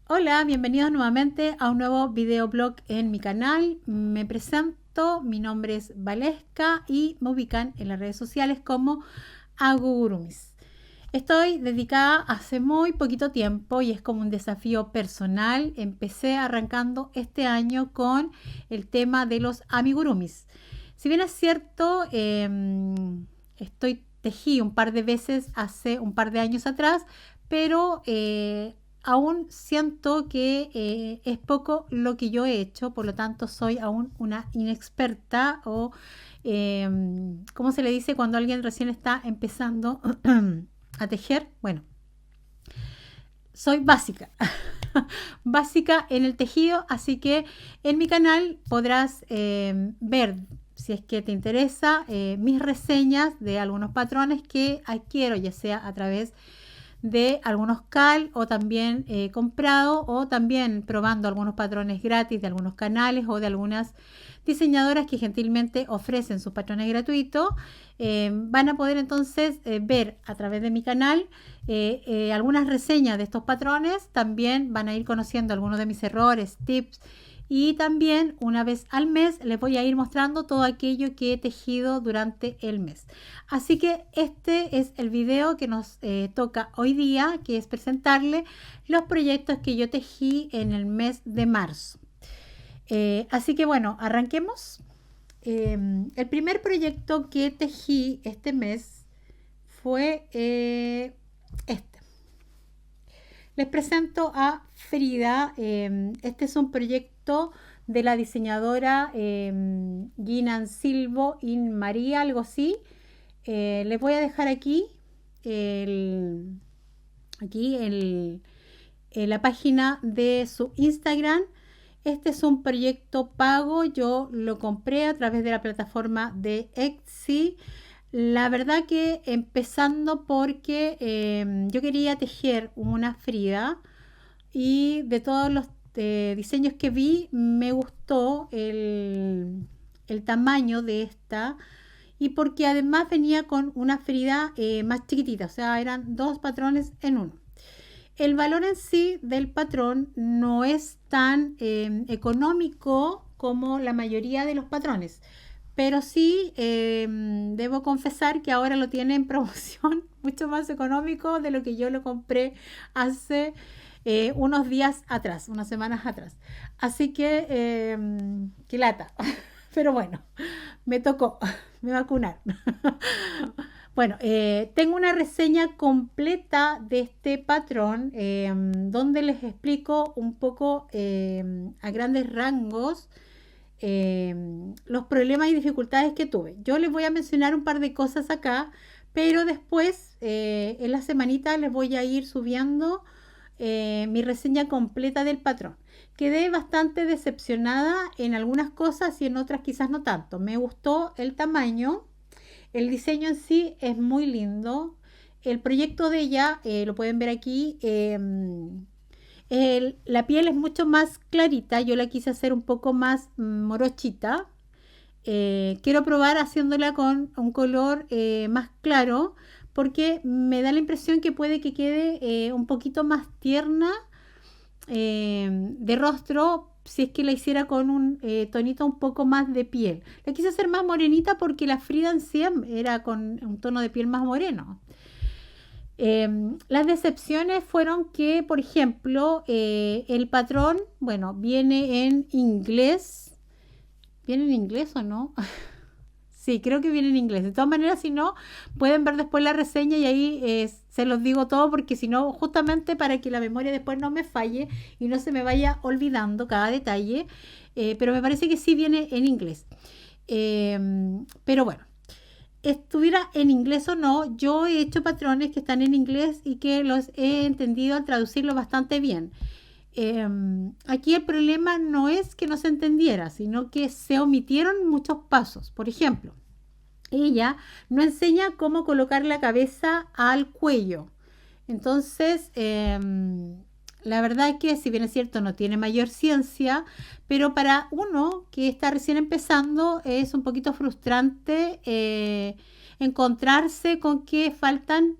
Hola, bienvenidos nuevamente a un nuevo videoblog en mi canal. Me presento, mi nombre es Valesca y me ubican en las redes sociales como Agugurumis. Estoy dedicada hace muy poquito tiempo y es como un desafío personal. Empecé arrancando este año con el tema de los amigurumis. Si bien es cierto, tejí un par de veces hace un par de años atrás, pero aún siento que es poco lo que yo he hecho, por lo tanto soy aún una inexperta o, ¿cómo se le dice cuando alguien recién está empezando a tejer? Bueno, soy básica, básica en el tejido, así que en mi canal podrás ver, si es que te interesa, mis reseñas de algunos patrones que adquiero, ya sea a través de algunos CAL o también comprado o también probando algunos patrones gratis de algunos canales o de algunas diseñadoras que gentilmente ofrecen sus patrones gratuitos. Van a poder entonces ver a través de mi canal algunas reseñas de estos patrones. También van a ir conociendo algunos de mis errores, tips, y también una vez al mes les voy a ir mostrando todo aquello que he tejido durante el mes. Así que este es el video que nos toca hoy día, que es presentarle los proyectos que yo tejí en el mes de marzo. Así que bueno, arranquemos. El primer proyecto que tejí este mes fue este. Les presento a Frida. Este es un proyecto de la diseñadora Ginan Silvo in María, algo así. Les voy a dejar aquí la página de su Instagram. Este es un proyecto pago, yo lo compré a través de la plataforma de Etsy. La verdad que empezando porque yo quería tejer una Frida y de todos los diseños que vi me gustó el tamaño de esta y porque además venía con una Frida más chiquitita, o sea, eran dos patrones en uno. El valor en sí del patrón no es tan económico como la mayoría de los patrones, pero sí debo confesar que ahora lo tiene en promoción mucho más económico de lo que yo lo compré hace unos días atrás, unas semanas atrás. Así que lata. Pero bueno, me tocó, me vacunaron. Bueno, tengo una reseña completa de este patrón donde les explico un poco a grandes rangos los problemas y dificultades que tuve. Yo les voy a mencionar un par de cosas acá, pero después en la semanita les voy a ir subiendo mi reseña completa del patrón. Quedé bastante decepcionada en algunas cosas y en otras quizás no tanto. Me gustó el tamaño, el diseño en sí es muy lindo. El proyecto de ella, lo pueden ver aquí, la piel es mucho más clarita. Yo la quise hacer un poco más morochita. Quiero probar haciéndola con un color más claro porque me da la impresión que puede que quede un poquito más tierna de rostro si es que la hiciera con un tonito un poco más de piel. La quise hacer más morenita porque la Frida en sí era con un tono de piel más moreno. Las decepciones fueron que, por ejemplo, el patrón, bueno, viene en inglés. ¿Viene en inglés o no? Sí, creo que viene en inglés. De todas maneras, si no, pueden ver después la reseña y ahí se los digo todo porque si no, justamente para que la memoria después no me falle y no se me vaya olvidando cada detalle. Pero me parece que sí viene en inglés. Pero bueno, estuviera en inglés o no, yo he hecho patrones que están en inglés y que los he entendido al traducirlo bastante bien. Aquí el problema no es que no se entendiera, sino que se omitieron muchos pasos. Por ejemplo, ella no enseña cómo colocar la cabeza al cuello. Entonces, la verdad es que si bien es cierto no tiene mayor ciencia, pero para uno que está recién empezando es un poquito frustrante encontrarse con que faltan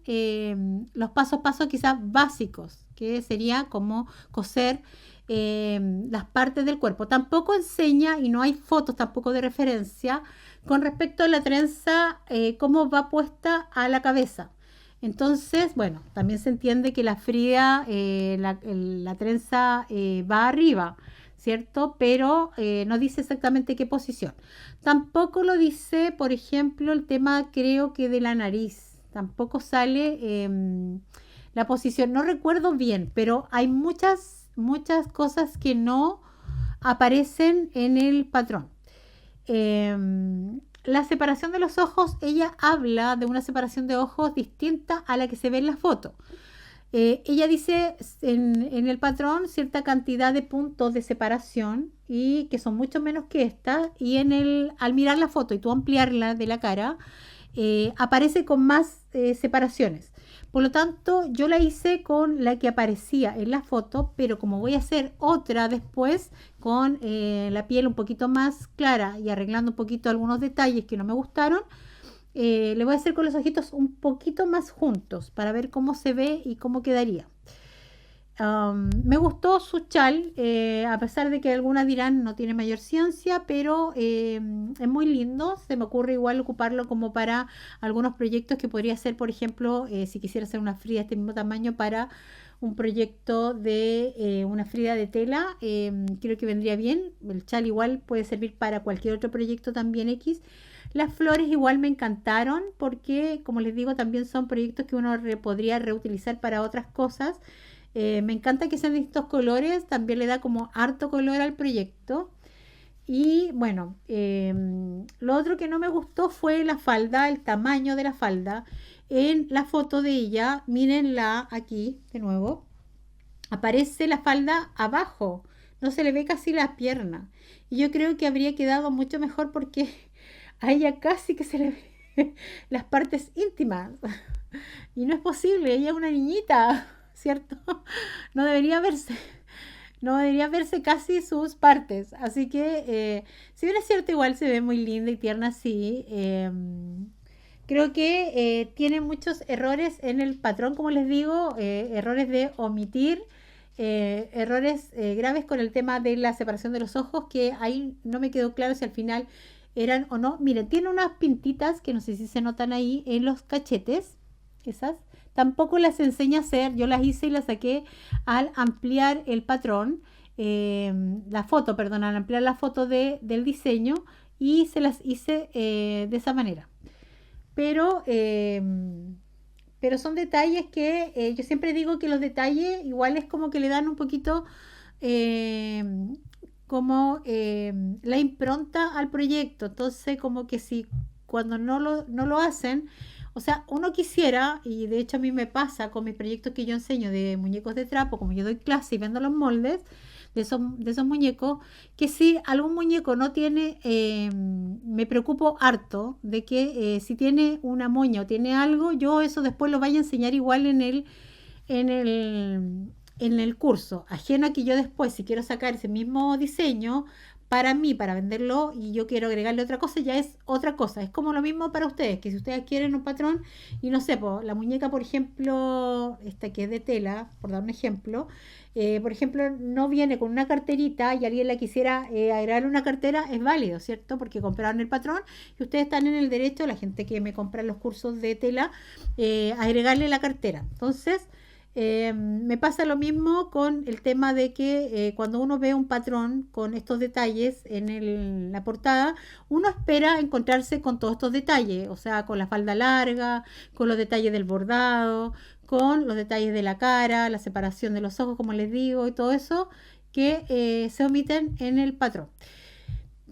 los pasos a paso quizás básicos que sería como coser las partes del cuerpo. Tampoco enseña, y no hay fotos tampoco de referencia, con respecto a la trenza, cómo va puesta a la cabeza. Entonces, bueno, también se entiende que la Frida, la trenza va arriba, ¿cierto? Pero no dice exactamente qué posición. Tampoco lo dice, por ejemplo, el tema creo que de la nariz. Tampoco sale la posición. No recuerdo bien, pero hay muchas cosas que no aparecen en el patrón. La separación de los ojos, ella habla de una separación de ojos distinta a la que se ve en la foto. Ella dice en el patrón cierta cantidad de puntos de separación y que son mucho menos que esta, y al mirar la foto y tú ampliarla de la cara, aparece con más separaciones. Por lo tanto, yo la hice con la que aparecía en la foto, pero como voy a hacer otra después con la piel un poquito más clara y arreglando un poquito algunos detalles que no me gustaron, le voy a hacer con los ojitos un poquito más juntos para ver cómo se ve y cómo quedaría. Me gustó su chal, a pesar de que algunas dirán no tiene mayor ciencia, pero es muy lindo. Se me ocurre igual ocuparlo como para algunos proyectos que podría ser, por ejemplo, si quisiera hacer una Frida de este mismo tamaño para un proyecto de una Frida de tela, creo que vendría bien. El chal igual puede servir para cualquier otro proyecto también X. Las flores igual me encantaron porque, como les digo, también son proyectos que uno podría reutilizar para otras cosas. Me encanta que sean de estos colores, también le da como harto color al proyecto. Y bueno, lo otro que no me gustó fue la falda, el tamaño de la falda. En la foto de ella, mírenla aquí de nuevo, aparece la falda abajo, no se le ve casi la pierna. Y yo creo que habría quedado mucho mejor porque a ella casi que se le ve las partes íntimas. Y no es posible, ella es una niñita, ¿cierto? No debería verse, no debería verse casi sus partes. Así que, si bien es cierto, igual se ve muy linda y tierna así. Creo que tiene muchos errores en el patrón, como les digo, errores de omitir, errores graves con el tema de la separación de los ojos, que ahí no me quedó claro si al final eran o no. Miren, tiene unas pintitas que no sé si se notan ahí en los cachetes, esas. Tampoco las enseña a hacer, yo las hice y las saqué al ampliar el patrón, la foto, perdón, al ampliar la foto del diseño, y se las hice de esa manera. Pero, pero son detalles que yo siempre digo que los detalles igual es como que le dan un poquito eh, como la impronta al proyecto. Entonces, como que si cuando no lo hacen, o sea, uno quisiera, y de hecho a mí me pasa con mis proyectos que yo enseño de muñecos de trapo, como yo doy clase y vendo los moldes de esos muñecos, que si algún muñeco no tiene, me preocupo harto de que si tiene una moña o tiene algo, yo eso después lo vaya a enseñar igual en el, en el curso. Ajeno a que yo después, si quiero sacar ese mismo diseño para mí, para venderlo, y yo quiero agregarle otra cosa, ya es otra cosa. Es como lo mismo para ustedes, que si ustedes quieren un patrón, y no sé, po, la muñeca, por ejemplo, esta que es de tela, por dar un ejemplo, por ejemplo, no viene con una carterita y alguien la quisiera agregarle una cartera, es válido, ¿cierto? Porque compraron el patrón y ustedes están en el derecho, la gente que me compra los cursos de tela, agregarle la cartera. Entonces, me pasa lo mismo con el tema de que cuando uno ve un patrón con estos detalles en la portada, uno espera encontrarse con todos estos detalles, o sea, con la falda larga, con los detalles del bordado, con los detalles de la cara, la separación de los ojos, como les digo, y todo eso que se omiten en el patrón.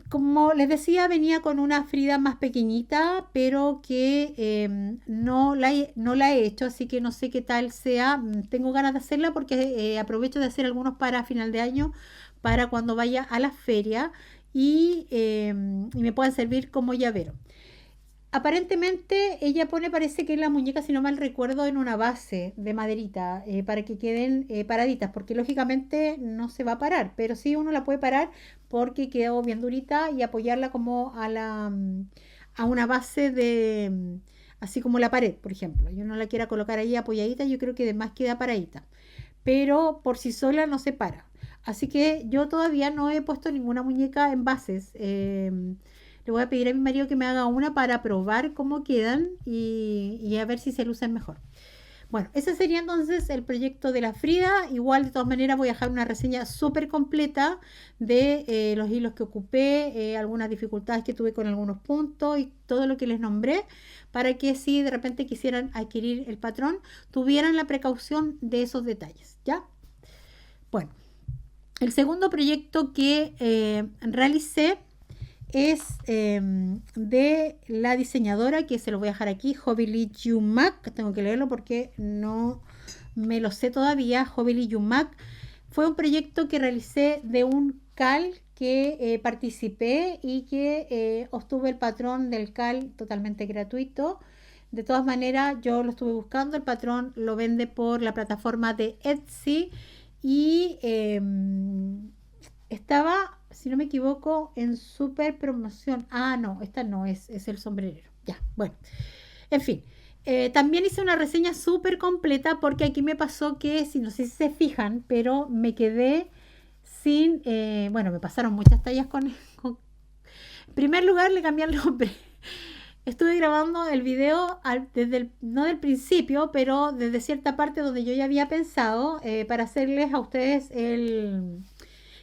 Como les decía, venía con una Frida más pequeñita, pero que no la he hecho, así que no sé qué tal sea. Tengo ganas de hacerla porque aprovecho de hacer algunos para final de año, para cuando vaya a la feria y me puedan servir como llavero. Aparentemente ella pone, parece que la muñeca, si no mal recuerdo, en una base de maderita para que queden paraditas, porque lógicamente no se va a parar, pero sí uno la puede parar porque quedó bien durita y apoyarla como a una base de, así como la pared, por ejemplo. Yo no la quiera colocar ahí apoyadita, yo creo que además queda paradita. pero por sí sola no se para. Así que yo todavía no he puesto ninguna muñeca en bases. Le voy a pedir a mi marido que me haga una para probar cómo quedan y a ver si se lucen mejor. Bueno, ese sería entonces el proyecto de la Frida. Igual, de todas maneras, voy a dejar una reseña súper completa de los hilos que ocupé, algunas dificultades que tuve con algunos puntos y todo lo que les nombré, para que si de repente quisieran adquirir el patrón, tuvieran la precaución de esos detalles, ¿ya? Bueno, el segundo proyecto que realicé es de la diseñadora, que se lo voy a dejar aquí, Hobby Yumak. Tengo que leerlo porque no me lo sé todavía. Hobby Yumak fue un proyecto que realicé de un CAL que participé y que obtuve el patrón del CAL totalmente gratuito. De todas maneras, yo lo estuve buscando. El patrón lo vende por la plataforma de Etsy y estaba, si no me equivoco, en super promoción. Ah, no, esta no es el sombrerero. Ya, bueno. En fin, también hice una reseña súper completa porque aquí me pasó que, si no sé si se fijan, pero me quedé sin, bueno, me pasaron muchas tallas en primer lugar, le cambié el nombre. Estuve grabando el video no del principio, pero desde cierta parte donde yo ya había pensado para hacerles a ustedes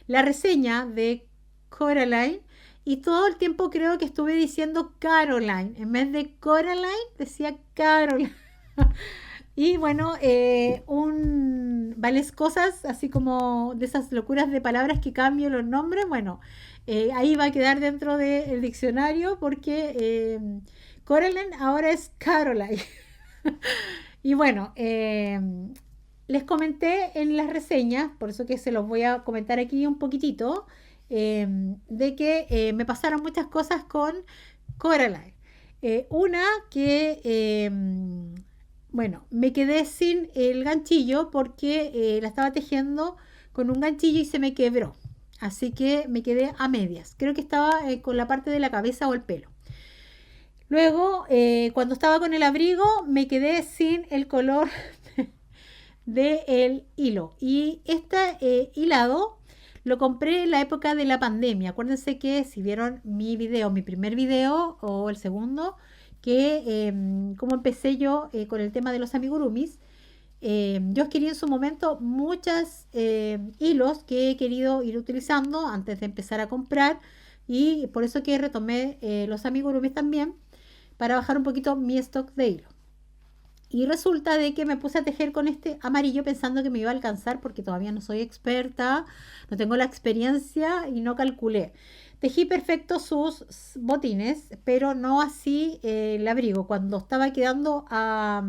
la reseña de Coraline, y todo el tiempo creo que estuve diciendo Caroline. En vez de Coraline, decía Caroline. Y bueno, varias cosas, así como de esas locuras de palabras que cambio los nombres, bueno, ahí va a quedar dentro del diccionario porque Coraline ahora es Caroline. Y bueno, les comenté en las reseñas, por eso que se los voy a comentar aquí un poquitito, de que me pasaron muchas cosas con Coraline. Una que, bueno, me quedé sin el ganchillo porque la estaba tejiendo con un ganchillo y se me quebró. Así que me quedé a medias. Creo que estaba con la parte de la cabeza o el pelo. Luego, cuando estaba con el abrigo, me quedé sin el color del hilo. Y este hilado lo compré en la época de la pandemia. Acuérdense que si vieron mi video, mi primer video o el segundo, que como empecé yo con el tema de los amigurumis, yo adquirí en su momento muchos hilos que he querido ir utilizando antes de empezar a comprar, y por eso que retomé los amigurumis también para bajar un poquito mi stock de hilo. Y resulta de que me puse a tejer con este amarillo pensando que me iba a alcanzar porque todavía no soy experta, no tengo la experiencia y no calculé. Tejí perfecto sus botines, pero no así el abrigo. Cuando estaba quedando a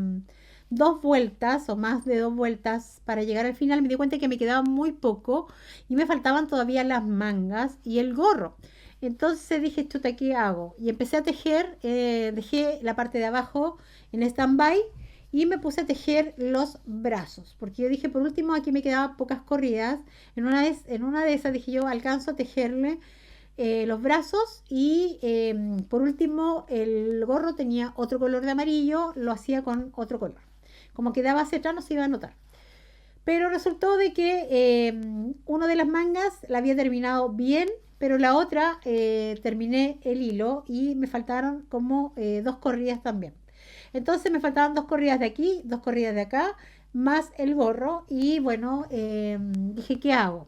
2 vueltas o más de 2 vueltas para llegar al final, me di cuenta que me quedaba muy poco y me faltaban todavía las mangas y el gorro. Entonces dije, chuta, ¿qué hago? Y empecé a tejer, dejé la parte de abajo en stand-by y me puse a tejer los brazos, porque yo dije, por último, aquí me quedaban pocas corridas. En una de esas dije yo, alcanzo a tejerle los brazos y por último, el gorro tenía otro color de amarillo, lo hacía con otro color. Como quedaba hacia atrás no se iba a notar. Pero resultó de que una de las mangas la había terminado bien, pero la otra terminé el hilo y me faltaron como 2 corridas también. Entonces me faltaban 2 corridas de aquí, 2 corridas de acá, más el gorro. Y bueno, dije, ¿qué hago?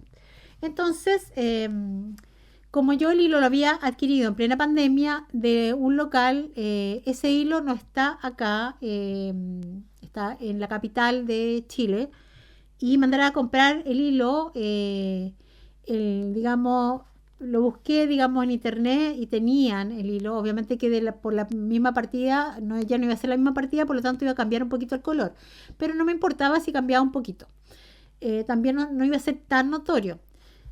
Entonces, como yo el hilo lo había adquirido en plena pandemia de un local, ese hilo no está acá, está en la capital de Chile. Y mandar a comprar el hilo, digamos, lo busqué, digamos, en internet y tenían el hilo. Obviamente que por la misma partida, no, ya no iba a ser la misma partida, por lo tanto iba a cambiar un poquito el color. Pero no me importaba si cambiaba un poquito. También no iba a ser tan notorio.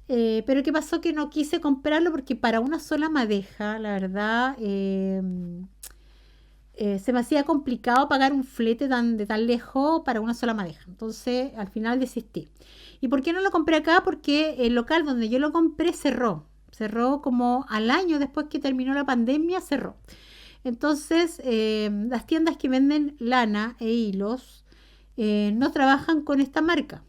Pero ¿qué pasó? Que no quise comprarlo porque para una sola madeja, la verdad, se me hacía complicado pagar un flete de tan lejos para una sola madeja. Entonces, al final desistí. ¿Y por qué no lo compré acá? Porque el local donde yo lo compré cerró. Cerró como al año después que terminó la pandemia, cerró. Entonces, las tiendas que venden lana e hilos no trabajan con esta marca.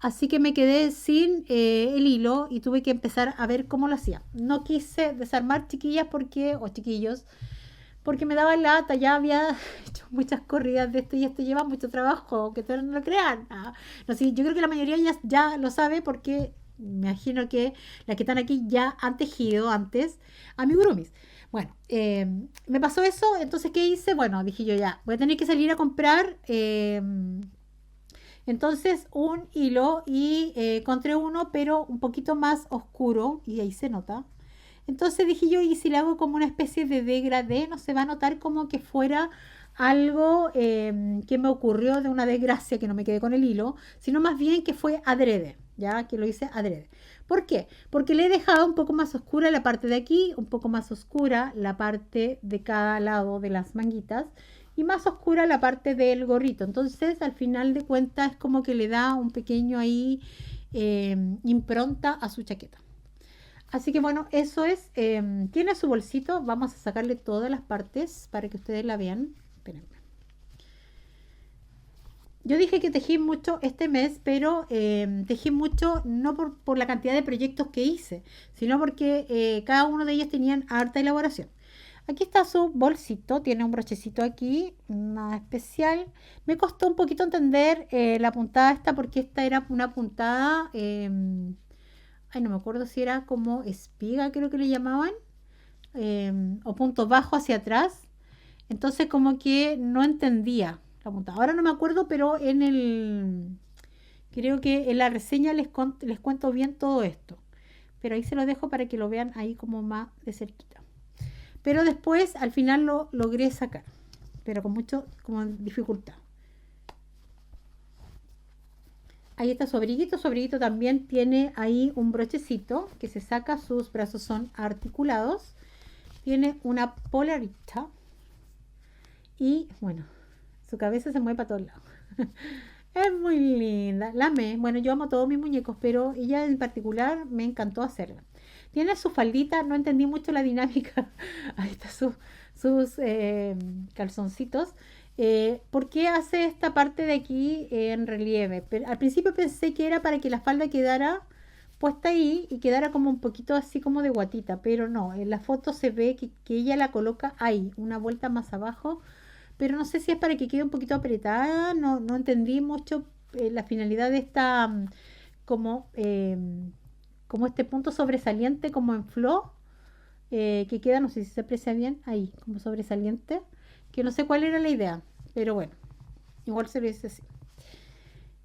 Así que me quedé sin el hilo y tuve que empezar a ver cómo lo hacía. No quise desarmar, chiquillas, o chiquillos, porque me daba lata, ya había hecho muchas corridas de esto y esto lleva mucho trabajo, que ustedes no lo crean. No sé, yo creo que la mayoría ya lo sabe porque me imagino que las que están aquí ya han tejido antes amigurumis. Bueno, me pasó eso, entonces ¿qué hice? Bueno, dije yo ya, voy a tener que salir a comprar entonces un hilo y encontré uno pero un poquito más oscuro y ahí se nota. Entonces dije yo, ¿y si le hago como una especie de degradé? No se va a notar como que fuera algo que me ocurrió de una desgracia que no me quedé con el hilo, sino más bien que fue adrede, ya que lo hice adrede. ¿Por qué? Porque le he dejado un poco más oscura la parte de aquí, un poco más oscura la parte de cada lado de las manguitas y más oscura la parte del gorrito. Entonces, al final de cuentas, es como que le da un pequeño ahí impronta a su chaqueta. Así que bueno, eso es. Tiene su bolsito. Vamos a sacarle todas las partes para que ustedes la vean. Espérenme. Yo dije que tejí mucho este mes, pero tejí mucho no por la cantidad de proyectos que hice, sino porque cada uno de ellos tenían harta elaboración. Aquí está su bolsito, tiene un brochecito aquí, nada especial. Me costó un poquito entender la puntada esta porque esta era una puntada, ay, no me acuerdo si era como espiga, creo que le llamaban, o punto bajo hacia atrás. Entonces como que no entendía la puntada. Ahora no me acuerdo, pero creo que en la reseña les cuento bien todo esto. Pero ahí se lo dejo para que lo vean ahí como más de cerquita. Pero después al final lo logré sacar, pero con mucho como dificultad. Ahí está su abriguito. Su abriguito también tiene ahí un brochecito que se saca, sus brazos son articulados. Tiene una polarita y bueno, su cabeza se mueve para todos lados. Es muy linda, la amé. Bueno, yo amo todos mis muñecos, pero ella en particular me encantó hacerla. Tiene su faldita, no entendí mucho la dinámica. Ahí está sus calzoncitos. ¿Por qué hace esta parte de aquí en relieve? Pero al principio pensé que era para que la falda quedara puesta ahí y quedara como un poquito así como de guatita, pero no, en la foto se ve que ella la coloca ahí, una vuelta más abajo, pero no sé si es para que quede un poquito apretada, no entendí mucho la finalidad de esta, como, como este punto sobresaliente, como en flow, que queda, no sé si se aprecia bien, ahí, como sobresaliente, que no sé cuál era la idea, pero bueno, igual se lo hice así.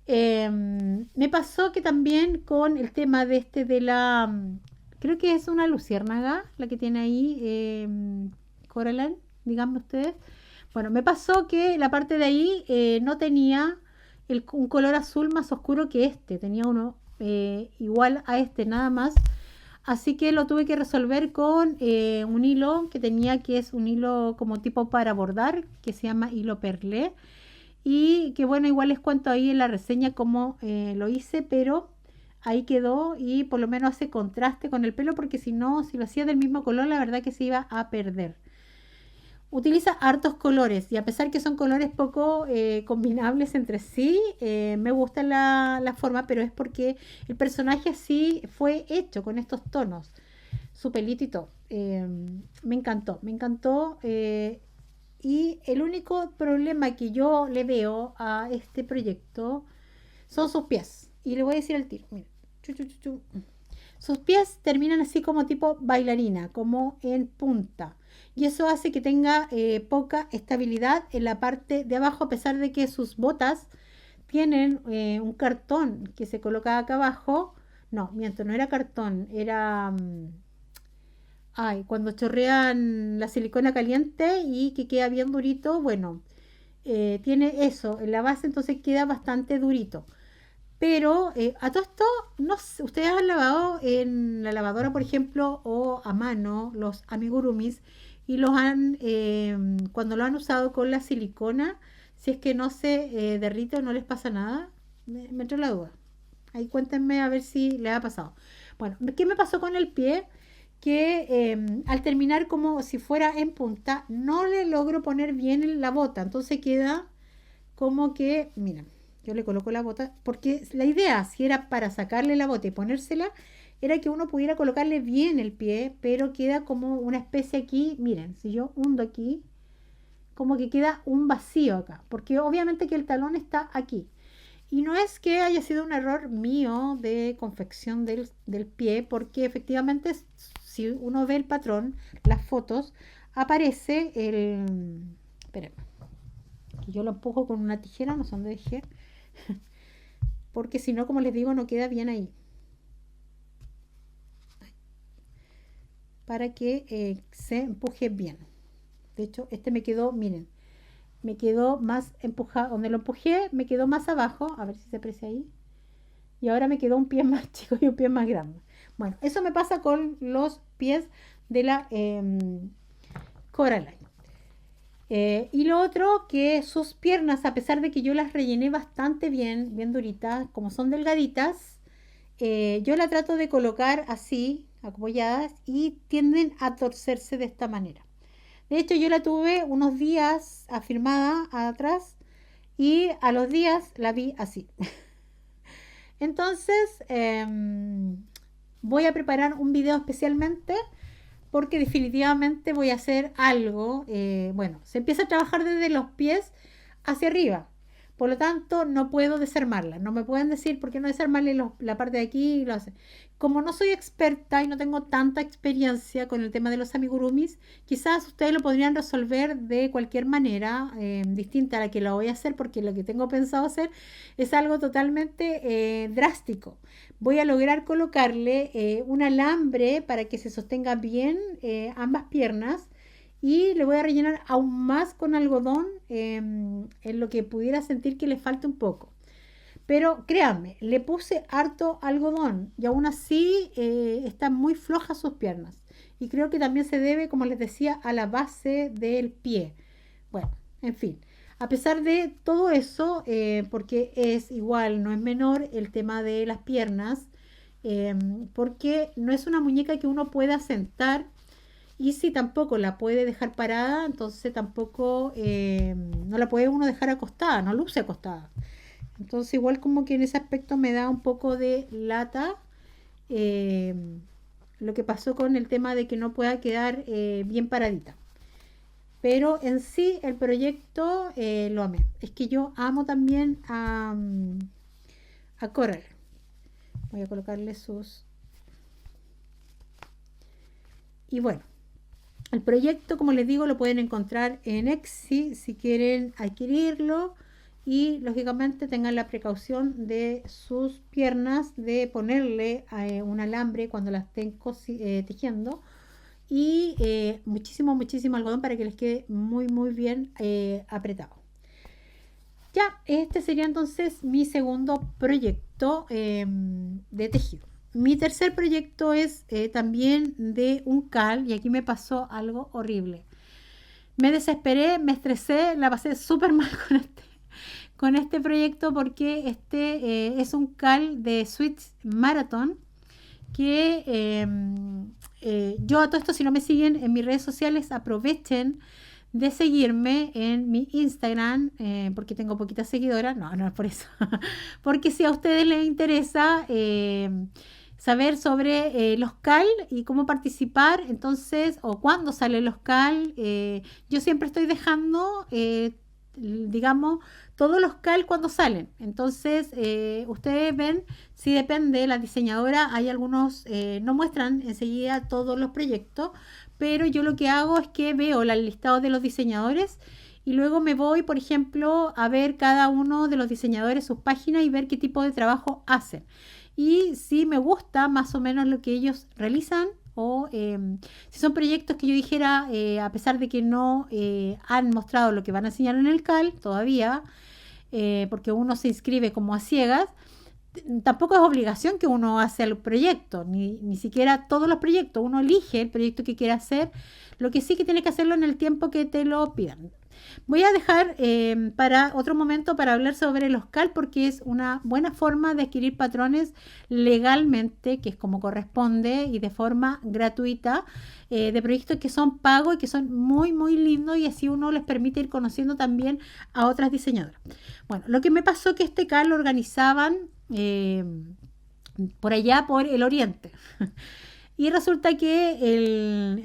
Me pasó que también con el tema de creo que es una luciérnaga, la que tiene ahí, Coraline, díganme ustedes. Bueno, me pasó que la parte de ahí no tenía un color azul más oscuro que este, tenía uno igual a este nada más. Así que lo tuve que resolver con un hilo que tenía, que es un hilo como tipo para bordar, que se llama hilo perlé. Y que bueno, igual les cuento ahí en la reseña cómo lo hice, pero ahí quedó y por lo menos hace contraste con el pelo, porque si no, si lo hacía del mismo color, la verdad que se iba a perder. Utiliza hartos colores y a pesar que son colores poco combinables entre sí, me gusta la forma, pero es porque el personaje así fue hecho con estos tonos, su pelito y todo. Me encantó, me encantó. Y el único problema que yo le veo a este proyecto son sus pies. Y le voy a decir al tiro, mira, chu, chu, chu, chu. Sus pies terminan así como tipo bailarina, como en punta. Y eso hace que tenga poca estabilidad en la parte de abajo, a pesar de que sus botas tienen un cartón que se coloca acá abajo. No, miento, no era cartón, era... ay, cuando chorrean la silicona caliente y que queda bien durito, bueno, tiene eso en la base, entonces queda bastante durito. Pero a todo esto, no sé, ustedes han lavado en la lavadora, por ejemplo, o a mano los amigurumis y cuando lo han usado con la silicona, si es que no se derrite o no les pasa nada, me entró la duda. Ahí cuéntenme a ver si les ha pasado. Bueno, ¿qué me pasó con el pie? Que al terminar como si fuera en punta, no le logro poner bien la bota, entonces queda como que, miren, Yo le coloco la bota, porque la idea, si era para sacarle la bota y ponérsela, era que uno pudiera colocarle bien el pie, pero queda como una especie aquí, miren, si yo hundo aquí, como que queda un vacío acá, porque obviamente que el talón está aquí. Y no es que haya sido un error mío de confección del pie, porque efectivamente si uno ve el patrón, las fotos, aparece el... Esperen, que yo lo empujo con una tijera, no sé dónde dejé, porque si no, como les digo, no queda bien ahí. Para que se empuje bien. De hecho, este me quedó, miren, me quedó más empujado, donde lo empujé me quedó más abajo, a ver si se aprecia ahí, y ahora me quedó un pie más chico y un pie más grande. Bueno, eso me pasa con los pies de la Coraline. Y lo otro, que sus piernas, a pesar de que yo las rellené bastante bien, bien duritas, como son delgaditas, yo la trato de colocar así, apoyadas, y tienden a torcerse de esta manera. De hecho, yo la tuve unos días afirmada atrás y a los días la vi así. Entonces, voy a preparar un video especialmente porque definitivamente voy a hacer algo. Bueno, se empieza a trabajar desde los pies hacia arriba. Por lo tanto, no puedo desarmarla. No me pueden decir por qué no desarmarle la parte de aquí. Y lo hace. Como no soy experta y no tengo tanta experiencia con el tema de los amigurumis, quizás ustedes lo podrían resolver de cualquier manera distinta a la que lo voy a hacer, porque lo que tengo pensado hacer es algo totalmente drástico. Voy a lograr colocarle un alambre para que se sostenga bien ambas piernas y le voy a rellenar aún más con algodón en lo que pudiera sentir que le falta un poco. Pero créanme, le puse harto algodón y aún así están muy flojas sus piernas. Y creo que también se debe, como les decía, a la base del pie. Bueno, en fin. A pesar de todo eso, porque es igual, no es menor el tema de las piernas, eh, porque no es una muñeca que uno pueda sentar y si tampoco la puede dejar parada, entonces tampoco no la puede uno dejar acostada, no luce acostada. Entonces igual como que en ese aspecto me da un poco de lata eh, lo que pasó con el tema de que no pueda quedar bien paradita. Pero en sí el proyecto lo amé. Es que yo amo también a Coral. Voy a colocarle sus... Y bueno, el proyecto, como les digo, lo pueden encontrar en Etsy si quieren adquirirlo. Y lógicamente tengan la precaución de sus piernas, de ponerle un alambre cuando las estén tejiendo. Y muchísimo, muchísimo algodón para que les quede muy, muy bien apretado. Ya, este sería entonces mi segundo proyecto de tejido. Mi tercer proyecto es también de un cal y aquí me pasó algo horrible. Me desesperé, me estresé, la pasé súper mal con este proyecto porque este es un cal de Sweets Marathon que yo a todo esto, si no me siguen en mis redes sociales, aprovechen de seguirme en mi Instagram, porque tengo poquitas seguidoras, no, no es por eso, porque si a ustedes les interesa saber sobre los CAL y cómo participar, entonces, o cuándo salen los CAL, yo siempre estoy dejando, digamos, todos los CAL cuando salen. Entonces, ustedes ven, si depende, la diseñadora, hay algunos, no muestran enseguida todos los proyectos, pero yo lo que hago es que veo el listado de los diseñadores y luego me voy, por ejemplo, a ver cada uno de los diseñadores sus páginas y ver qué tipo de trabajo hacen. Y si me gusta más o menos lo que ellos realizan o si son proyectos que yo dijera, a pesar de que no han mostrado lo que van a enseñar en el CAL todavía, porque uno se inscribe como a ciegas, tampoco es obligación que uno hace el proyecto, ni siquiera todos los proyectos, uno elige el proyecto que quiere hacer, lo que sí que tiene que hacerlo en el tiempo que te lo pidan. Voy a dejar para otro momento para hablar sobre los CAL porque es una buena forma de adquirir patrones legalmente, que es como corresponde y de forma gratuita, de proyectos que son pagos y que son muy, muy lindos y así uno les permite ir conociendo también a otras diseñadoras. Bueno, lo que me pasó que este CAL lo organizaban por allá, por el oriente. Y resulta que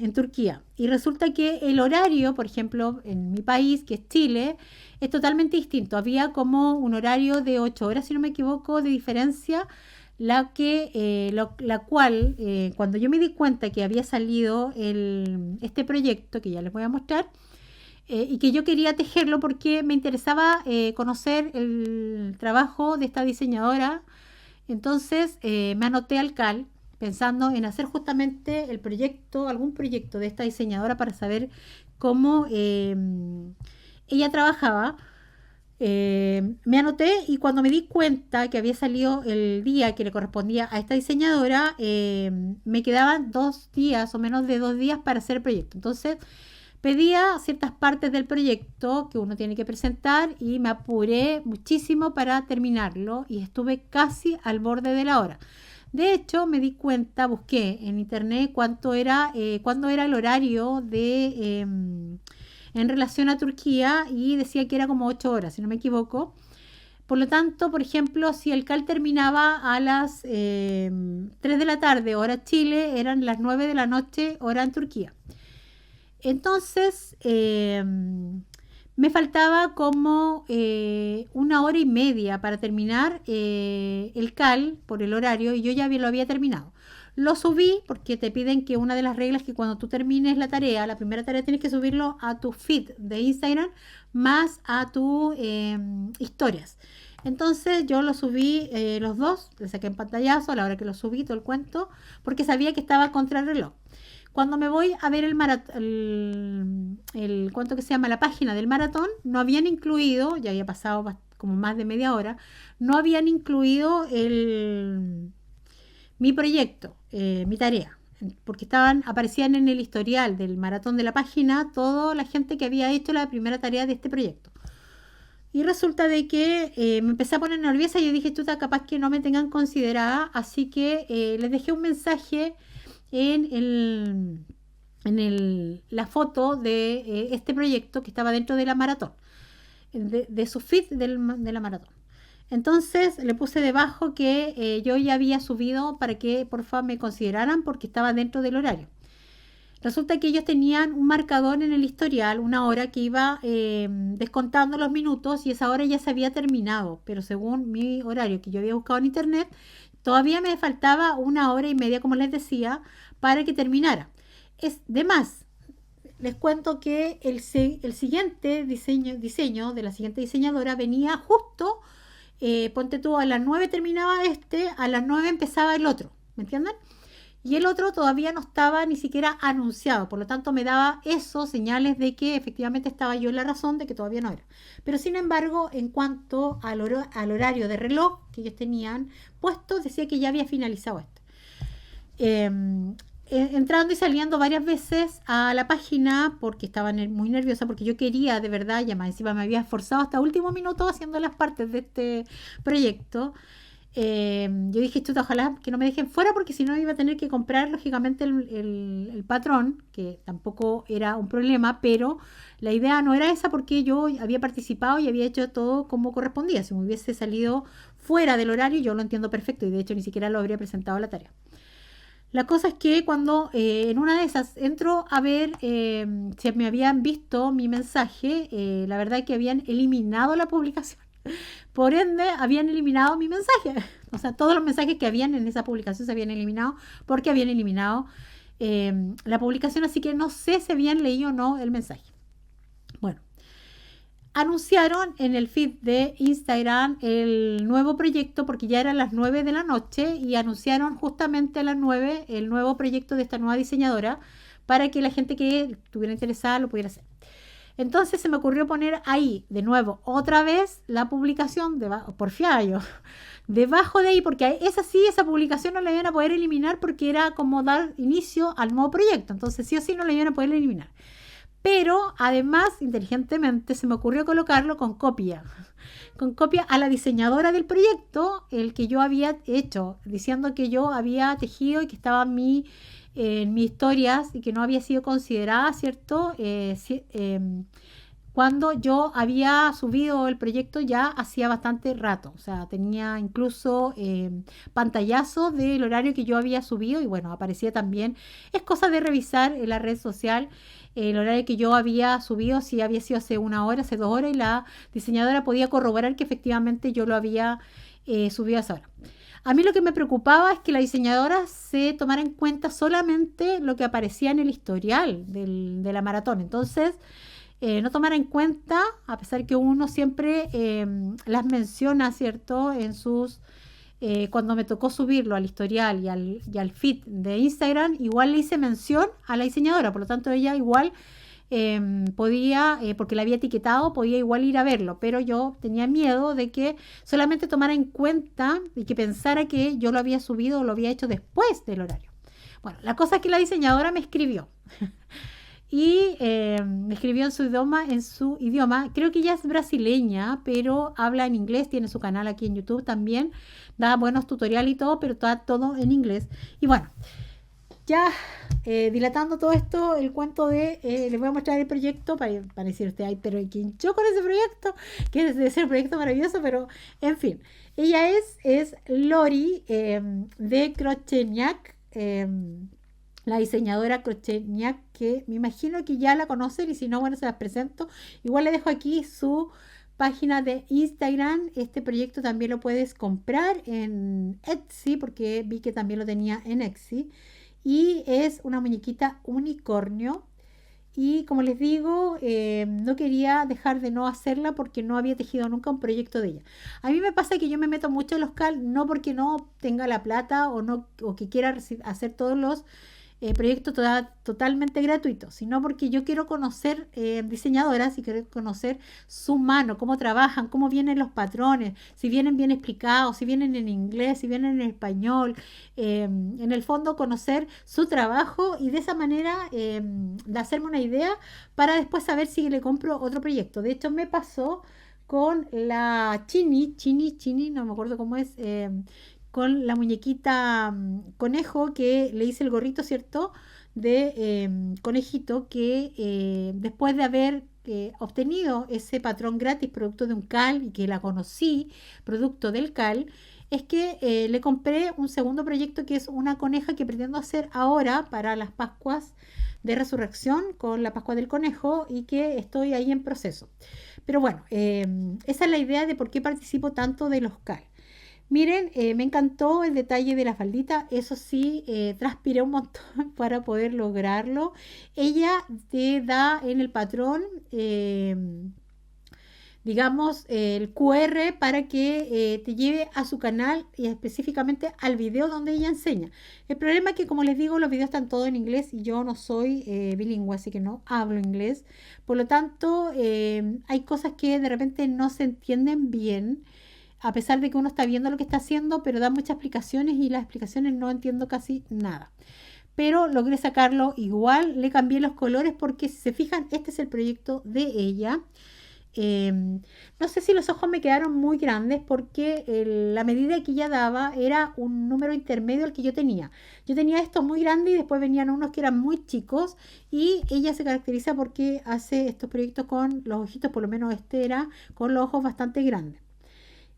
en Turquía, y resulta que el horario, por ejemplo, en mi país, que es Chile, es totalmente distinto. Había como un horario de 8 horas, si no me equivoco, de diferencia, la cual, cuando yo me di cuenta que había salido este proyecto, que ya les voy a mostrar, y que yo quería tejerlo porque me interesaba conocer el trabajo de esta diseñadora, entonces me anoté al CAL pensando en hacer justamente el proyecto, algún proyecto de esta diseñadora para saber cómo ella trabajaba. Me anoté y cuando me di cuenta que había salido el día que le correspondía a esta diseñadora, me quedaban 2 días o menos de 2 días para hacer el proyecto. Entonces pedía ciertas partes del proyecto que uno tiene que presentar y me apuré muchísimo para terminarlo y estuve casi al borde de la hora. De hecho, me di cuenta, busqué en internet cuánto era, cuándo era el horario en relación a Turquía y decía que era como 8 horas, si no me equivoco. Por lo tanto, por ejemplo, si el CAL terminaba a las 3 de la tarde, hora Chile, eran las 9 de la noche, hora en Turquía. Entonces, me faltaba como 1 hora y media para terminar el CAL por el horario y yo ya lo había terminado. Lo subí porque te piden que una de las reglas es que cuando tú termines la tarea, la primera tarea tienes que subirlo a tu feed de Instagram más a tus historias. Entonces yo lo subí los dos, le saqué en pantallazo a la hora que lo subí, todo el cuento, porque sabía que estaba contra el reloj. Cuando me voy a ver ¿cuánto que se llama? La página del maratón, no habían incluido, ya había pasado como más de media hora, no habían incluido mi proyecto, mi tarea, porque aparecían en el historial del maratón de la página toda la gente que había hecho la primera tarea de este proyecto. Y resulta de que me empecé a poner nerviosa y yo dije, chuta, capaz que no me tengan considerada, así que les dejé un mensaje en la foto de este proyecto que estaba dentro de la maratón, de su feed de la maratón. Entonces le puse debajo que yo ya había subido para que por favor me consideraran porque estaba dentro del horario. Resulta que ellos tenían un marcador en el historial, una hora que iba descontando los minutos y esa hora ya se había terminado, pero según mi horario que yo había buscado en internet, todavía me faltaba 1 hora y media, como les decía, para que terminara. Es de más. Les cuento que el siguiente diseño de la siguiente diseñadora venía justo, ponte tú, a las 9 terminaba a las 9 empezaba el otro, ¿me entienden? Y el otro todavía no estaba ni siquiera anunciado, por lo tanto me daba eso, señales de que efectivamente estaba yo en la razón de que todavía no era. Pero sin embargo, en cuanto al horario de reloj que ellos tenían puesto, decía que ya había finalizado esto. Entrando y saliendo varias veces a la página porque estaba muy nerviosa, porque yo quería de verdad, ya más encima me había esforzado hasta último minuto haciendo las partes de este proyecto. Yo dije, chuta, ojalá que no me dejen fuera porque si no iba a tener que comprar lógicamente el patrón, que tampoco era un problema, pero la idea no era esa porque yo había participado y había hecho todo como correspondía. Si me hubiese salido fuera del horario, yo lo entiendo perfecto y de hecho ni siquiera lo habría presentado a la tarea. La cosa es que cuando en una de esas entro a ver si me habían visto mi mensaje, la verdad es que habían eliminado la publicación. Por ende, habían eliminado mi mensaje. O sea, todos los mensajes que habían en esa publicación se habían eliminado porque habían eliminado la publicación. Así que no sé si habían leído o no el mensaje. Bueno, anunciaron en el feed de Instagram el nuevo proyecto porque ya eran las 9 de la noche y anunciaron justamente a las 9 el nuevo proyecto de esta nueva diseñadora para que la gente que estuviera interesada lo pudiera hacer. Entonces se me ocurrió poner ahí, de nuevo, otra vez la publicación, porfiada yo, debajo de ahí, porque esa publicación no la iban a poder eliminar porque era como dar inicio al nuevo proyecto. Entonces sí o sí no la iban a poder eliminar. Pero además, inteligentemente, se me ocurrió colocarlo con copia a la diseñadora del proyecto, el que yo había hecho, diciendo que yo había tejido y que estaba en mis historias y que no había sido considerada, ¿cierto? Cuando yo había subido el proyecto ya hacía bastante rato, o sea, tenía incluso pantallazos del horario que yo había subido y bueno, aparecía también, es cosa de revisar en la red social el horario que yo había subido, si había sido hace 1 hora, hace 2 horas y la diseñadora podía corroborar que efectivamente yo lo había subido a esa hora. A mí lo que me preocupaba es que la diseñadora se tomara en cuenta solamente lo que aparecía en el historial de la maratón. Entonces, no tomar en cuenta, a pesar que uno siempre las menciona, ¿cierto? Cuando me tocó subirlo al historial y al feed de Instagram, igual le hice mención a la diseñadora, por lo tanto ella igual podía, porque la había etiquetado, podía igual ir a verlo, pero yo tenía miedo de que solamente tomara en cuenta y que pensara que yo lo había subido o lo había hecho después del horario. Bueno, la cosa es que la diseñadora me escribió y me escribió en su idioma, creo que ella es brasileña, pero habla en inglés, tiene su canal aquí en YouTube también, da buenos tutoriales y todo, pero está todo en inglés. Y bueno, ya dilatando todo esto, el cuento les voy a mostrar el proyecto para decir usted, ay, pero ¿quién yo con ese proyecto? Que debe ser un proyecto maravilloso, pero en fin, ella es Lori de Crochetniak, la diseñadora Crochetniak, que me imagino que ya la conocen y si no, bueno, se las presento. Igual le dejo aquí su página de Instagram. Este proyecto también lo puedes comprar en Etsy porque vi que también lo tenía en Etsy. Y es una muñequita unicornio. Y como les digo, no quería dejar de no hacerla porque no había tejido nunca un proyecto de ella. A mí me pasa que yo me meto mucho en los CAL, no porque no tenga la plata o, no, o que quiera hacer todos los proyectos totalmente gratuitos, sino porque yo quiero conocer diseñadoras y quiero conocer su mano, cómo trabajan, cómo vienen los patrones, si vienen bien explicados, si vienen en inglés, si vienen en español, en el fondo conocer su trabajo y de esa manera de hacerme una idea para después saber si le compro otro proyecto. De hecho, me pasó con la Chini, no me acuerdo cómo es, con la muñequita conejo que le hice el gorrito, ¿cierto? De conejito que después de haber obtenido ese patrón gratis producto de un CAL y que la conocí producto del CAL, es que le compré un segundo proyecto que es una coneja que pretendo hacer ahora para las Pascuas de Resurrección con la Pascua del Conejo y que estoy ahí en proceso. Pero bueno, esa es la idea de por qué participo tanto de los CAL. Miren, me encantó el detalle de la faldita, eso sí, transpiré un montón para poder lograrlo. Ella te da en el patrón, digamos, el QR para que te lleve a su canal y específicamente al video donde ella enseña. El problema es que, como les digo, los videos están todos en inglés y yo no soy bilingüe, así que no hablo inglés. Por lo tanto, hay cosas que de repente no se entienden bien a pesar de que uno está viendo lo que está haciendo, pero da muchas explicaciones y las explicaciones no entiendo casi nada. Pero logré sacarlo igual, le cambié los colores porque si se fijan, este es el proyecto de ella. No sé si los ojos me quedaron muy grandes porque la medida que ella daba era un número intermedio al que yo tenía. Yo tenía estos muy grandes y después venían unos que eran muy chicos y ella se caracteriza porque hace estos proyectos con los ojitos, por lo menos este era con los ojos bastante grandes.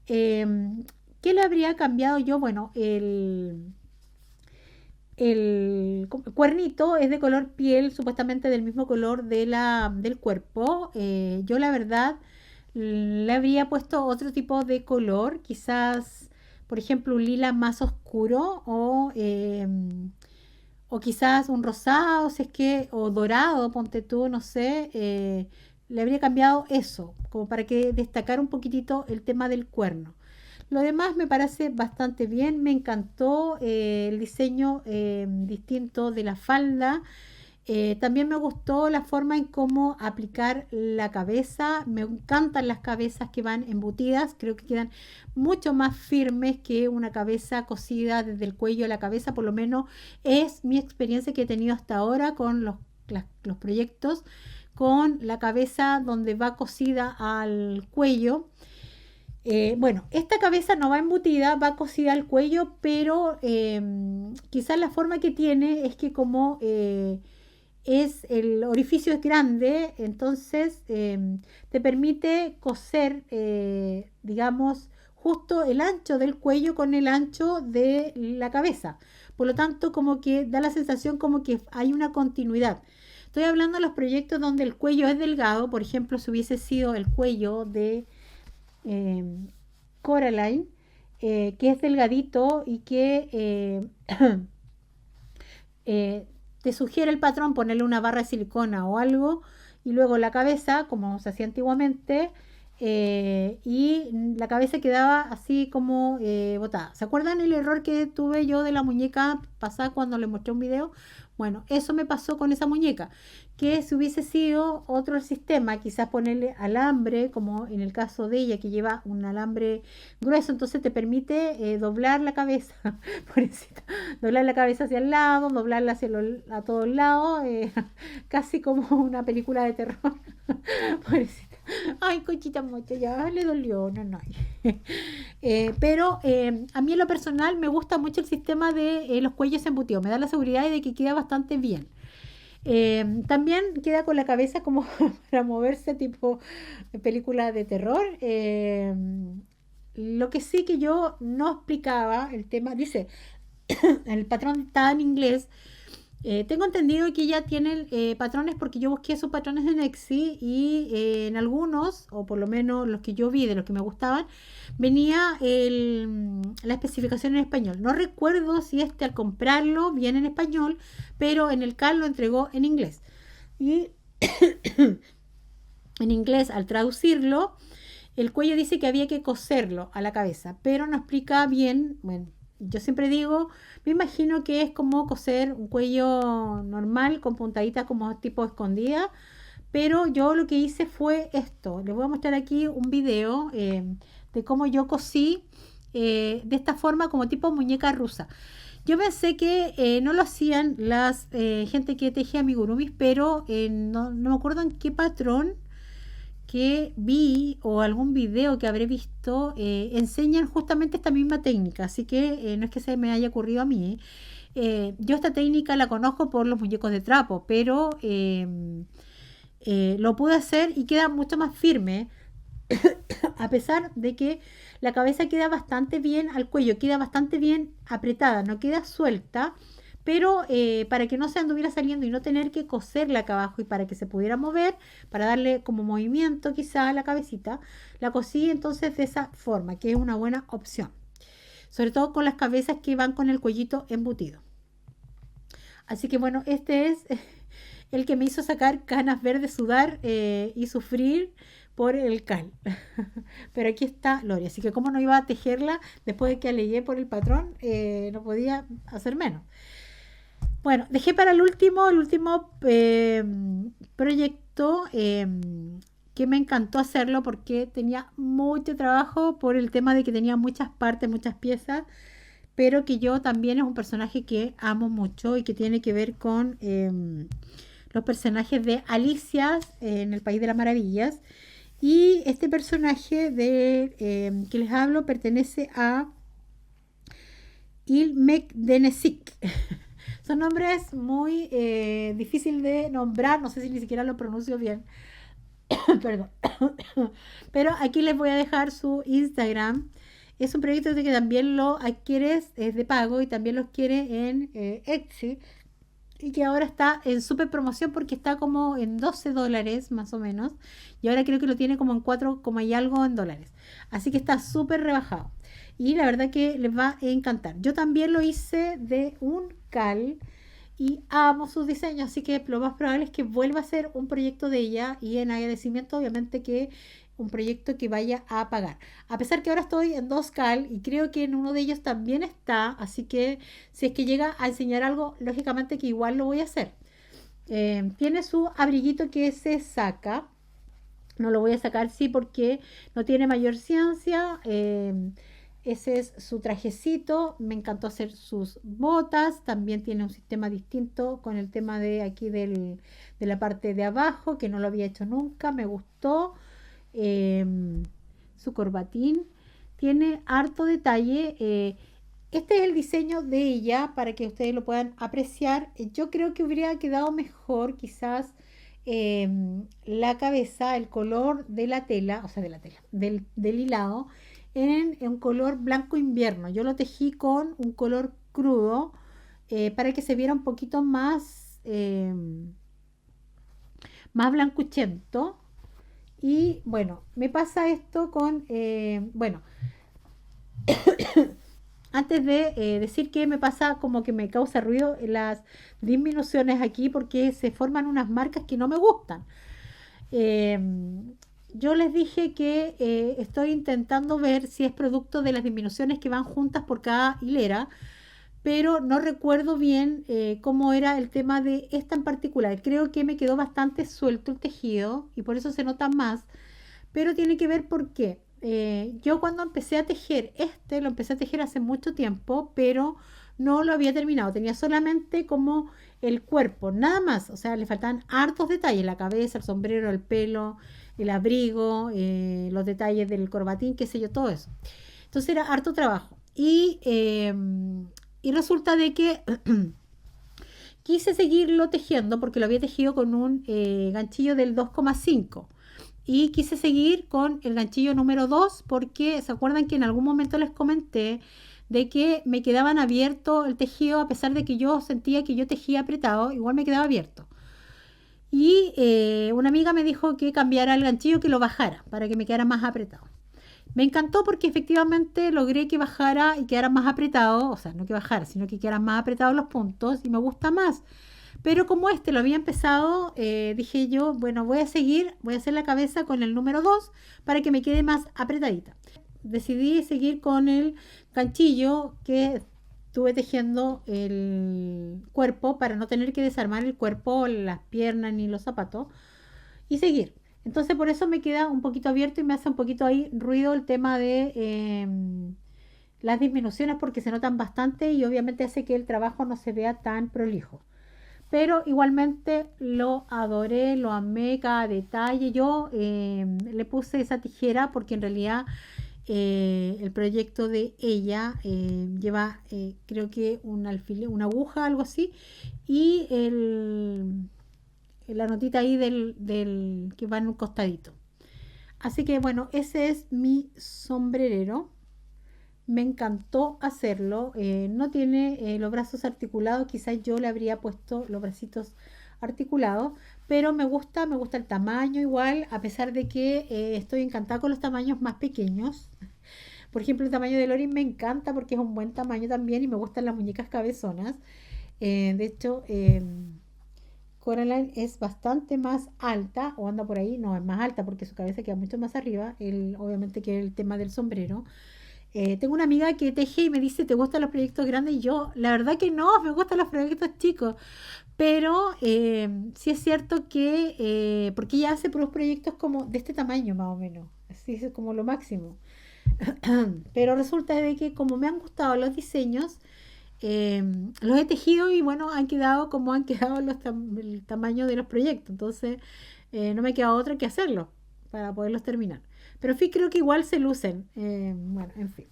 ¿Qué le habría cambiado yo? Bueno, el cuernito es de color piel, supuestamente del mismo color del cuerpo. Yo la verdad le habría puesto otro tipo de color, quizás, por ejemplo, un lila más oscuro o quizás un rosado, si es que, o dorado, ponte tú, no sé. Le habría cambiado eso, como para que destacara un poquitito el tema del cuerno. Lo demás me parece bastante bien, me encantó el diseño distinto de la falda. También me gustó la forma en cómo aplicar la cabeza. Me encantan las cabezas que van embutidas, creo que quedan mucho más firmes que una cabeza cosida desde el cuello a la cabeza, por lo menos es mi experiencia que he tenido hasta ahora con los proyectos con la cabeza donde va cosida al cuello. Bueno, esta cabeza no va embutida, va cosida al cuello, pero quizás la forma que tiene es que como el orificio es grande, entonces te permite coser, digamos, justo el ancho del cuello con el ancho de la cabeza. Por lo tanto, como que da la sensación como que hay una continuidad. Estoy hablando de los proyectos donde el cuello es delgado, por ejemplo, si hubiese sido el cuello de eh, Coraline, que es delgadito y que eh, te sugiere el patrón ponerle una barra de silicona o algo, y luego la cabeza, como se hacía antiguamente, y la cabeza quedaba así como botada. ¿Se acuerdan el error que tuve yo de la muñeca pasada cuando le mostré un video? Bueno, eso me pasó con esa muñeca, que si hubiese sido otro sistema, quizás ponerle alambre, como en el caso de ella, que lleva un alambre grueso, entonces te permite doblar la cabeza, pobrecita, doblar la cabeza hacia el lado, doblarla a todos lados, casi como una película de terror, pobrecita. Ay, Conchita Mocha, ya le dolió, no, no. Pero a mí en lo personal me gusta mucho el sistema de los cuellos embutidos, me da la seguridad de que queda bastante bien. También queda con la cabeza como para moverse tipo película de terror. Lo que sí que yo no explicaba el tema, dice, el patrón está en inglés. Tengo entendido que ya tienen patrones porque yo busqué esos patrones en Etsy y en algunos, o por lo menos los que yo vi de los que me gustaban, venía la especificación en español. No recuerdo si este al comprarlo viene en español, pero en el CAL lo entregó en inglés. Y en inglés, al traducirlo, el cuello dice que había que coserlo a la cabeza, pero no explica bien. Bueno, yo siempre digo, me imagino que es como coser un cuello normal con puntaditas como tipo escondida, pero yo lo que hice fue esto. Les voy a mostrar aquí un video de cómo yo cosí de esta forma como tipo muñeca rusa. Yo pensé que no lo hacían las gente que tejía amigurumis, pero no me acuerdo en qué patrón que vi o algún video que habré visto enseñan justamente esta misma técnica, así que no es que se me haya ocurrido a mí. Yo esta técnica la conozco por los muñecos de trapo, pero lo pude hacer y queda mucho más firme, a pesar de que la cabeza queda bastante bien al cuello, queda bastante bien apretada, no queda suelta, pero para que no se anduviera saliendo y no tener que coserla acá abajo y para que se pudiera mover, para darle como movimiento quizá a la cabecita, la cosí entonces de esa forma, que es una buena opción, sobre todo con las cabezas que van con el cuellito embutido. Así que bueno, este es el que me hizo sacar canas verdes, sudar y sufrir por el cal. Pero aquí está Lori, así que como no iba a tejerla después de que alegué por el patrón, no podía hacer menos. Bueno, dejé para el último proyecto que me encantó hacerlo porque tenía mucho trabajo por el tema de que tenía muchas partes, muchas piezas, pero que yo también es un personaje que amo mucho y que tiene que ver con los personajes de Alicia en el País de las Maravillas. Y este personaje que les hablo pertenece a Ilmek Denesik. Son nombres muy difíciles de nombrar, no sé si ni siquiera lo pronuncio bien. Perdón. Pero aquí les voy a dejar su Instagram. Es un proyecto de que también lo adquieres, es de pago y también lo quiere en Etsy. Y que ahora está en súper promoción porque está como en $12 más o menos. Y ahora creo que lo tiene como en 4, como hay algo en dólares. Así que está súper rebajado. Y la verdad que les va a encantar. Yo también lo hice de un cal y amo sus diseños. Así que lo más probable es que vuelva a ser un proyecto de ella. Y en agradecimiento obviamente que un proyecto que vaya a pagar. A pesar que ahora estoy en 2 cal y creo que en uno de ellos también está, así que si es que llega a enseñar algo, lógicamente que igual lo voy a hacer. Tiene su abriguito que se saca, no lo voy a sacar sí porque no tiene mayor ciencia. ese es su trajecito. Me encantó hacer sus botas. También tiene un sistema distinto con el tema de aquí de la parte de abajo, que no lo había hecho nunca. Me gustó. Em, Su corbatín tiene harto detalle. Este es el diseño de ella para que ustedes lo puedan apreciar. Yo creo que hubiera quedado mejor quizás la cabeza, el color de la tela, o sea, de la tela, del hilado, en un color blanco invierno. Yo lo tejí con un color crudo para que se viera un poquito más blancuchento. Y bueno, me pasa esto con, bueno, antes de decir que me pasa como que me causa ruido las disminuciones aquí porque se forman unas marcas que no me gustan. Eh, yo les dije que estoy intentando ver si es producto de las disminuciones que van juntas por cada hilera, pero no recuerdo bien cómo era el tema de esta en particular. Creo que me quedó bastante suelto el tejido y por eso se nota más, pero tiene que ver porque yo cuando empecé a tejer lo empecé a tejer hace mucho tiempo, pero no lo había terminado. Tenía solamente como el cuerpo, nada más. O sea, le faltaban hartos detalles, la cabeza, el sombrero, el pelo, el abrigo, los detalles del corbatín, qué sé yo, todo eso. Entonces era harto trabajo. Y resulta de que quise seguirlo tejiendo porque lo había tejido con un ganchillo del 2,5 y quise seguir con el ganchillo número 2 porque se acuerdan que en algún momento les comenté de que me quedaban abierto el tejido a pesar de que yo sentía que yo tejía apretado, igual me quedaba abierto. Y una amiga me dijo que cambiara el ganchillo, que lo bajara para que me quedara más apretado. Me encantó porque efectivamente logré que bajara y quedara más apretado, o sea, no que bajara, sino que quedaran más apretados los puntos y me gusta más. Pero como este lo había empezado, dije yo, bueno, voy a seguir, voy a hacer la cabeza con el número 2 para que me quede más apretadita. Decidí seguir con el ganchillo que estuve tejiendo el cuerpo para no tener que desarmar el cuerpo, las piernas ni los zapatos y seguir. Entonces por eso me queda un poquito abierto y me hace un poquito ahí ruido el tema de las disminuciones porque se notan bastante y obviamente hace que el trabajo no se vea tan prolijo. Pero igualmente lo adoré, lo amé, cada detalle. Yo le puse esa tijera porque en realidad el proyecto de ella lleva creo que un alfiler, una aguja, algo así, y la notita ahí del que va en un costadito. Así que bueno, ese es mi sombrerero. Me encantó hacerlo. No tiene los brazos articulados. Quizás yo le habría puesto los bracitos articulados. Pero me gusta el tamaño igual. A pesar de que estoy encantada con los tamaños más pequeños. Por ejemplo, el tamaño de Lori me encanta porque es un buen tamaño también. Y me gustan las muñecas cabezonas. De hecho, Coraline es bastante más alta. O anda por ahí. No, es más alta porque su cabeza queda mucho más arriba. Obviamente que el tema del sombrero. Tengo una amiga que teje y me dice, ¿te gustan los proyectos grandes? Y yo, la verdad que no, me gustan los proyectos chicos. Pero sí es cierto que, porque ella hace puros proyectos como de este tamaño más o menos. Así es como lo máximo. Pero resulta de que como me han gustado los diseños, eh, los he tejido y bueno, han quedado como han quedado el tamaño de los proyectos. Entonces, no me queda otra que hacerlo para poderlos terminar. Pero en fin, creo que igual se lucen. Bueno, en fin.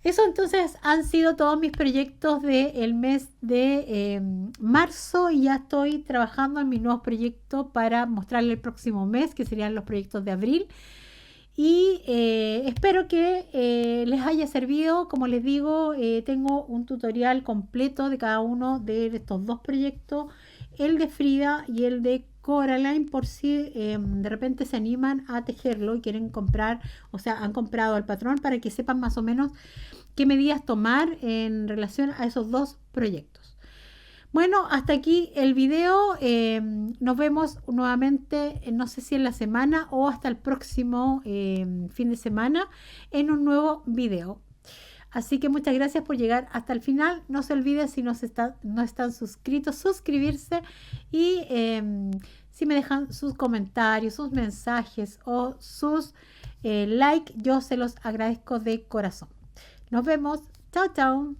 Eso entonces han sido todos mis proyectos del mes de marzo y ya estoy trabajando en mis nuevos proyectos para mostrarle el próximo mes, que serían los proyectos de abril. Y espero que les haya servido. Como les digo, tengo un tutorial completo de cada uno de estos dos proyectos, el de Frida y el de Coraline, por si de repente se animan a tejerlo y quieren comprar, o sea, han comprado al patrón para que sepan más o menos qué medidas tomar en relación a esos dos proyectos. Bueno, hasta aquí el video. Nos vemos nuevamente, no sé si en la semana o hasta el próximo fin de semana en un nuevo video. Así que muchas gracias por llegar hasta el final. No se olviden, si no están suscritos, suscribirse y si me dejan sus comentarios, sus mensajes o sus like, yo se los agradezco de corazón. Nos vemos. Chao, chao.